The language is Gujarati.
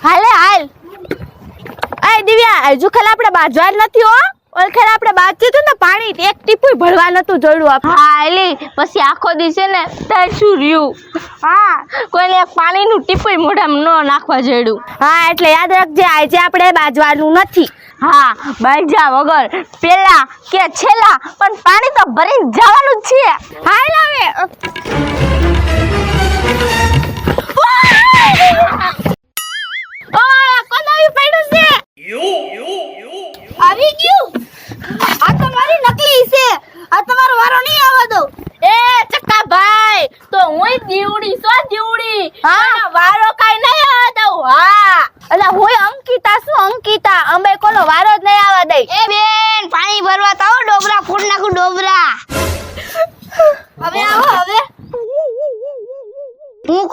હાલે હાલ. એ દિવ્યા હજુ ખાલી આપણે બાજવા નથી હો. ઓલ ખેર આપણે બાજતી હતું ને પાણી એક ટીપું ભરવા નતું જોડ્યું આપણે. હા એલી પછી આખો દિવસે ને તાર શું રહ્યું. હા કોઈને એક પાણીનું ટીપું મોઢામાં ન નાખવા જોડ્યું. હા એટલે યાદ રાખજે આજે આપણે બાજવાનું નથી. હા બાજા વગર પેલા કે છેલ્લા પણ પાણી તો ભરીને જવાનું જ છે. હાલ હવે ઓય કોણ આવી પડ્યું છે? આવી ગયું. આ તમારી નકલી છે. આ તમારો વારો નહીં આવવા દો. એ ચક્કા ભાઈ તો હું દીવડી સો દીવડી. હા વારો કાઈ નહીં આવવા દઉં. હા એટલે હું અંકિતા છું અંકિતા. અમે કોનો વારો જ નહીં આવવા દઈ. એ બેન પાણી ભરવા તો આવો ડોબરા ફૂટ નાખું ડોબરા. હવે આવો હવે. હું